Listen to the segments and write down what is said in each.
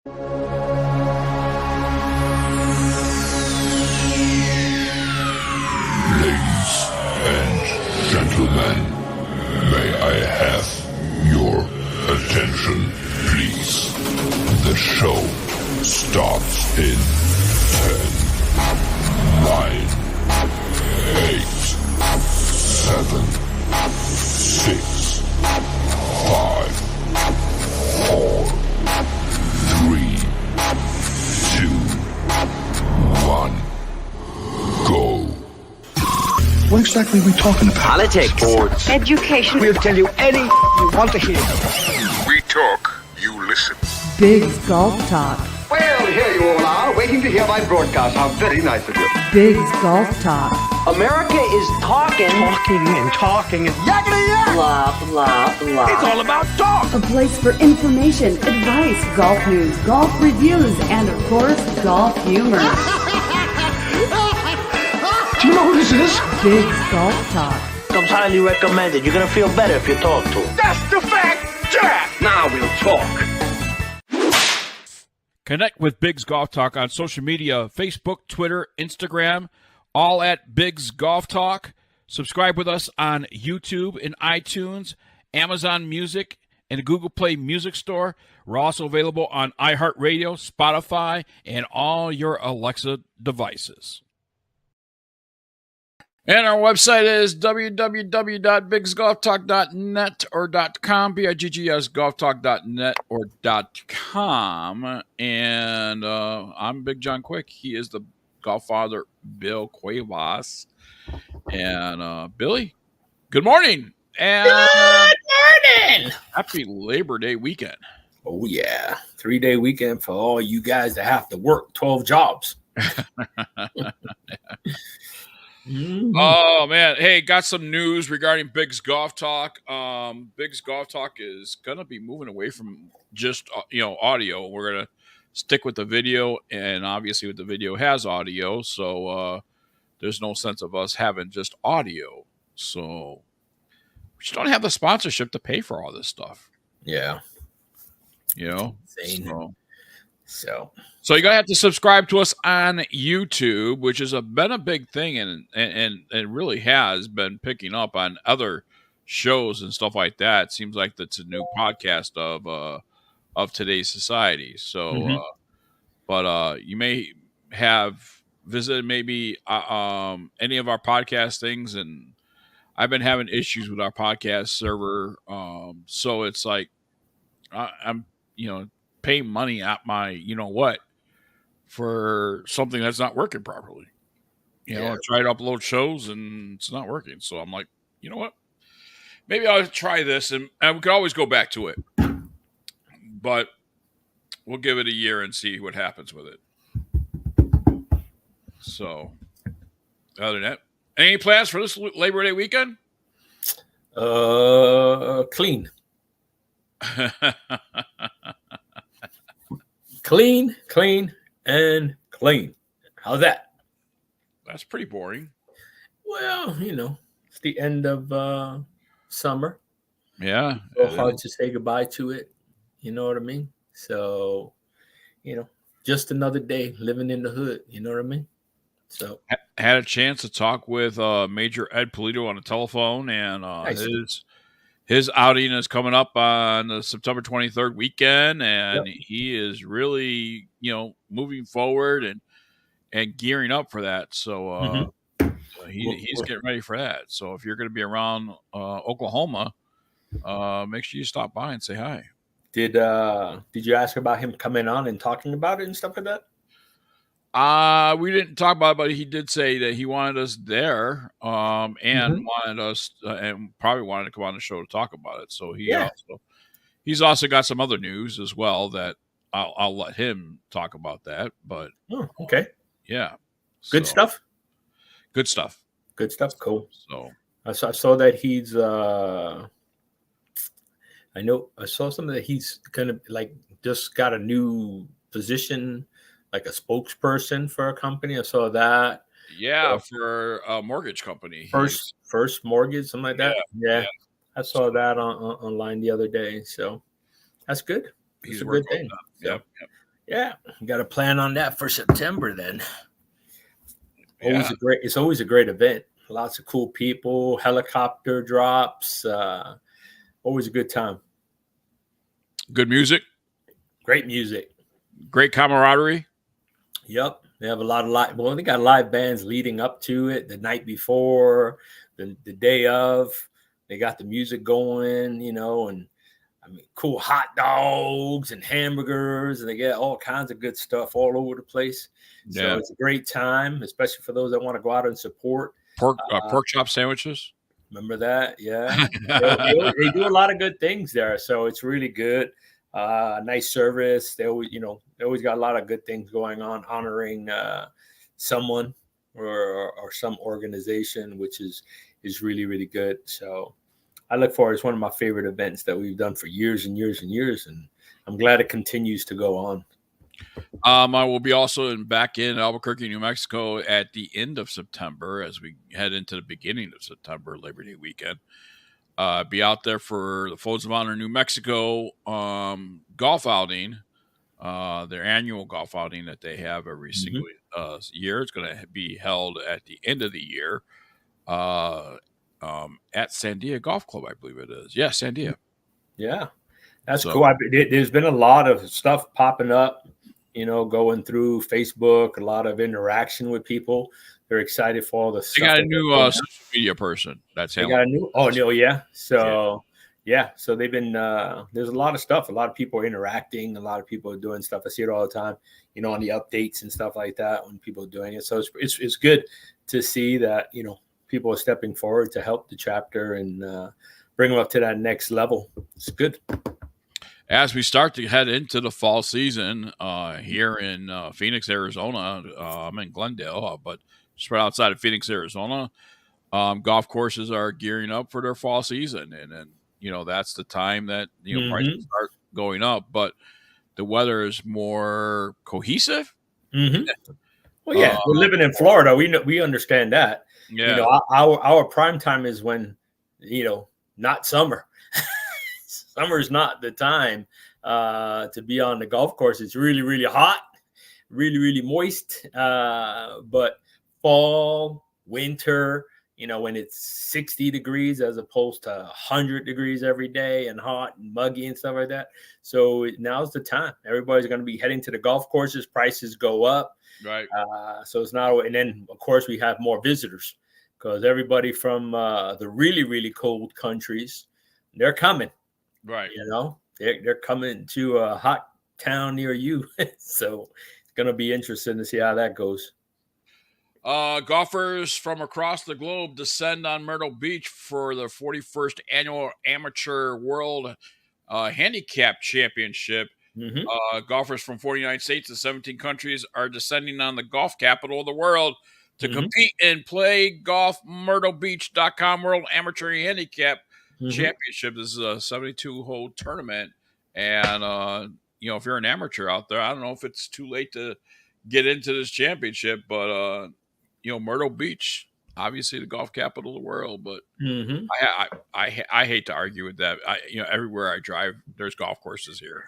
Ladies and gentlemen, may I have your attention, please? The show starts in 10, 9, 8, 7, 6, 5, 4, 3, 2, 1, go. What exactly are we talking about? Politics, sports, education. We'll tell you any you want to hear. We talk, you listen. Big's Golf Talk. Well, here you all are, waiting to hear my broadcast. How very nice of you. Big's Golf Talk. America is talking and yakety yak. Blah, blah, blah. It's all about talk. A place for information, advice, golf news, golf reviews, and of course, golf humor. Do you know who this is? Big's Golf Talk. Comes highly recommended. You're gonna feel better if you talk to him. That's the fact, Jack. Now we'll talk. Connect with Big's Golf Talk on social media, Facebook, Twitter, Instagram, all at Big's Golf Talk. Subscribe with us on YouTube and iTunes, Amazon Music, and the Google Play Music Store. We're also available on iHeartRadio, Spotify, and all your Alexa devices. And our website is www.bigsgolftalk.net or .com, BIGGS golftalk.net or .com. And I'm Big John Quick. He is the golf father, Bill Cuevas. And Billy, good morning. And good morning. Happy Labor Day weekend. Oh, yeah. 3-day weekend for all you guys that have to work 12 jobs. Mm-hmm. Oh man, hey, got some news regarding Big's Golf Talk. Big's Golf Talk is gonna be moving away from just audio. We're gonna stick with the video, and obviously, the video has audio, so there's no sense of us having just audio. So we just don't have the sponsorship to pay for all this stuff. Yeah, insane. So you're gonna have to subscribe to us on YouTube, which has been a big thing, and it really has been picking up on other shows and stuff like that. It seems like that's a new podcast of today's society. So, but you may have visited maybe any of our podcast things, and I've been having issues with our podcast server. So it's like I'm paying money at my for something that's not working properly. I try to upload shows and it's not working. So I'm like, you know what? Maybe I'll try this, and we could always go back to it. But we'll give it a year and see what happens with it. So other than that, any plans for this Labor Day weekend? Clean. Clean, and clean. How's that? That's pretty boring. Well, it's the end of summer. Yeah. So hard to say goodbye to it. You know what I mean? So, just another day living in the hood. You know what I mean? So had a chance to talk with Major Ed Polito on the telephone, and nice. His outing is coming up on the September 23rd weekend, and he is really, moving forward and gearing up for that. So he's getting ready for that. So if you're going to be around Oklahoma, make sure you stop by and say hi. Did you ask about him coming on and talking about it and stuff like that? We didn't talk about it, but he did say that he wanted us there, and wanted us, and probably wanted to come on the show to talk about it. So he's also got some other news as well that I'll let him talk about that. But okay, yeah, good stuff. Good stuff. Cool. So I saw that he's. I saw something that he's kind of like just got a new position, like a spokesperson for a company. I saw that. Yeah, for a mortgage company. First mortgage, something like that. Yeah. I saw that online the other day. So that's good. It's a good thing. Yep. Yeah, you got to plan on that for September then. Yeah. It's always a great event. Lots of cool people, helicopter drops, always a good time. Good music, Great music. great camaraderie. Yep. They have a lot of live. Well, they got live bands leading up to it, the night before, the day of. They got the music going, and I mean, cool hot dogs and hamburgers, and they get all kinds of good stuff all over the place. Yeah. So it's a great time, especially for those that want to go out and support. Pork chop sandwiches. Remember that? Yeah. They do a lot of good things there. So it's really good. Nice service. They always got a lot of good things going on, honoring someone or some organization, which is really, really good. So I look forward. It's one of my favorite events that we've done for years and years and years. And I'm glad it continues to go on. I will be also back in Albuquerque, New Mexico at the end of September as we head into the beginning of September, Labor Day weekend. Be out there for the Folds of Honor New Mexico golf outing, their annual golf outing that they have every single year. It's going to be held at the end of the year at Sandia Golf Club, I believe it is. Yeah, Sandia. Yeah, that's cool. There's been a lot of stuff popping up, going through Facebook, a lot of interaction with people. They're excited for all the stuff. They got a new social media person. That's they got a new. Oh no, yeah. So so they've been. There's a lot of stuff. A lot of people are interacting. A lot of people are doing stuff. I see it all the time. On the updates and stuff like that when people are doing it. So it's good to see that people are stepping forward to help the chapter and bring them up to that next level. It's good. As we start to head into the fall season here in Phoenix, Arizona, I'm in Glendale, but just right outside of Phoenix, Arizona, golf courses are gearing up for their fall season. And then, that's the time that, prices start going up. But the weather is more cohesive. Mm-hmm. Well, yeah, we're living in Florida. We understand that. Yeah. Our prime time is when, not summer. Summer is not the time to be on the golf course. It's really, really hot, really, really moist. But fall, winter, when it's 60 degrees as opposed to 100 degrees every day and hot and muggy and stuff like that. So now's the time. Everybody's going to be heading to the golf courses. Prices go up. Right. So it's not. And then, of course, we have more visitors because everybody from the really, really cold countries, they're coming. Right. They're coming to a hot town near you. So it's going to be interesting to see how that goes. Golfers from across the globe descend on Myrtle Beach for the 41st annual Amateur World Handicap Championship. Mm-hmm. Golfers from 49 states and 17 countries are descending on the golf capital of the world to compete and play golf. MyrtleBeach.com World Amateur Handicap Championship. This is a 72-hole tournament, and if you're an amateur out there, I don't know if it's too late to get into this championship, but Myrtle Beach, obviously the golf capital of the world, but I hate to argue with that. Everywhere I drive, there's golf courses here.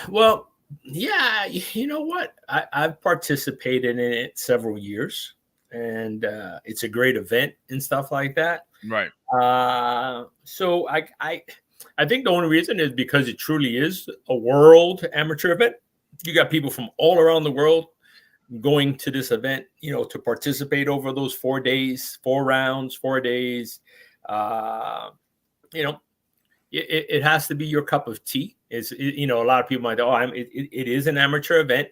Well, yeah, you know what? I've participated in it several years, and it's a great event and stuff like that. Right. So I think the only reason is because it truly is a world amateur event. You got people from all around the world going to this event, to participate over those 4 days, 4 rounds, 4 days. It has to be your cup of tea. A lot of people might go, it is an amateur event.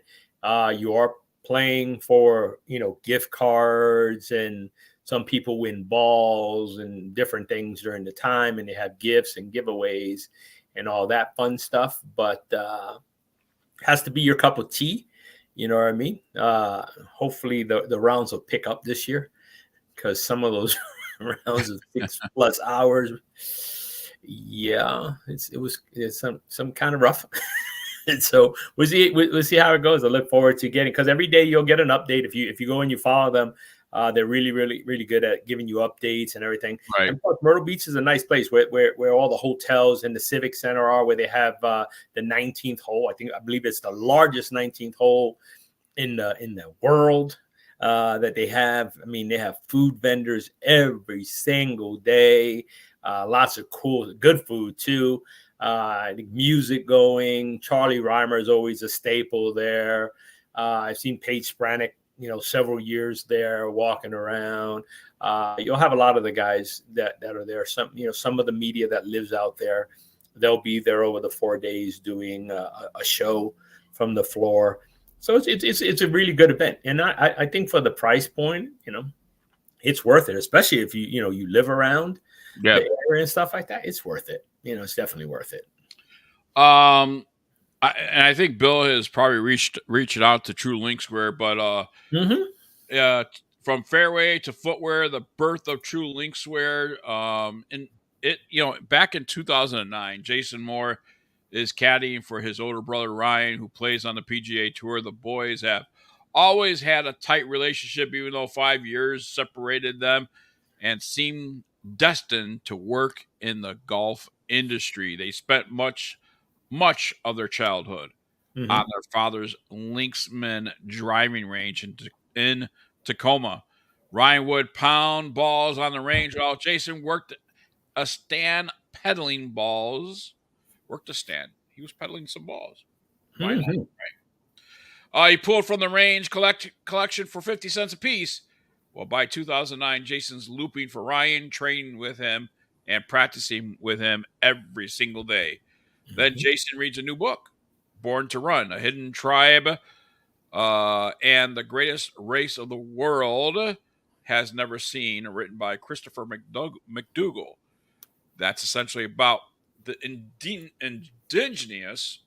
You are playing for, gift cards, and some people win balls and different things during the time, and they have gifts and giveaways and all that fun stuff. But has to be your cup of tea. You know what I mean? Hopefully the rounds will pick up this year, because some of those rounds of 6+ hours. Yeah, it was some kind of rough. And so we'll see how it goes. I look forward to getting, because every day you'll get an update if you go and you follow them They're really, really, really good at giving you updates and everything. Right. And plus, Myrtle Beach is a nice place where all the hotels and the Civic Center are, where they have the 19th hole. I believe it's the largest 19th hole in the world that they have. I mean, they have food vendors every single day. Lots of cool, good food too. I think music going. Charlie Reimer is always a staple there. I've seen Paige Spranek, several years there walking around. You'll have a lot of the guys that are there. Some of the media that lives out there, they'll be there over the 4 days doing a show from the floor. So it's a really good event, and I think for the price point, it's worth it, especially if you live around the area and stuff like that. It's worth it. It's definitely worth it. I think Bill has probably reached out to True Linkswear, but from fairway to footwear, the birth of True Linkswear, and it back in 2009, Jason Moore is caddying for his older brother Ryan, who plays on the PGA Tour. The boys have always had a tight relationship, even though 5 years separated them, and seemed destined to work in the golf industry. They spent much of their childhood on their father's Linksman driving range in Tacoma. Ryan would pound balls on the range while Jason worked a stand pedaling balls. Worked a stand. He was pedaling some balls. Why not? Right? He pulled from the range collection for 50 cents a piece. Well, by 2009, Jason's looping for Ryan, training with him, and practicing with him every single day. Then Jason reads a new book, Born to Run, A Hidden Tribe, and the Greatest Race of the World Has Never Seen, written by Christopher McDougall. That's essentially about the indigenous,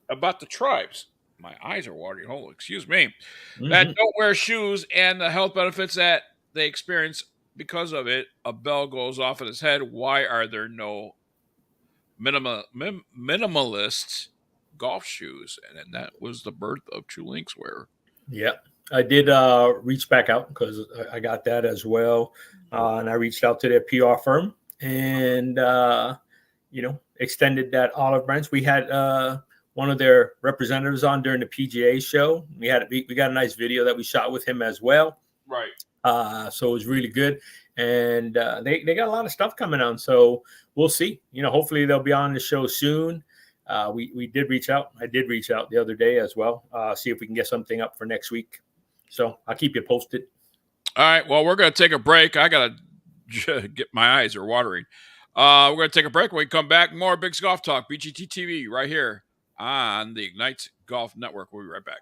about the tribes. My eyes are watering. Oh, excuse me. That don't wear shoes, and the health benefits that they experience because of it. A bell goes off in his head. Why are there no minimalist golf shoes? And then that was the birth of True Linkswear. Yeah, I did reach back out because I got that as well, and I reached out to their PR firm and extended that olive branch. We had one of their representatives on during the PGA show. We got a nice video that we shot with him as well. Right. So it was really good, and they got a lot of stuff coming on. So we'll see. Hopefully they'll be on the show soon. We did reach out. I did reach out the other day as well. See if we can get something up for next week. So I'll keep you posted. All right. Well, we're going to take a break. I got to get my eyes are watering. We're going to take a break. When we come back, more Big Golf Talk, BGT TV, right here on the Ignite Golf Network. We'll be right back.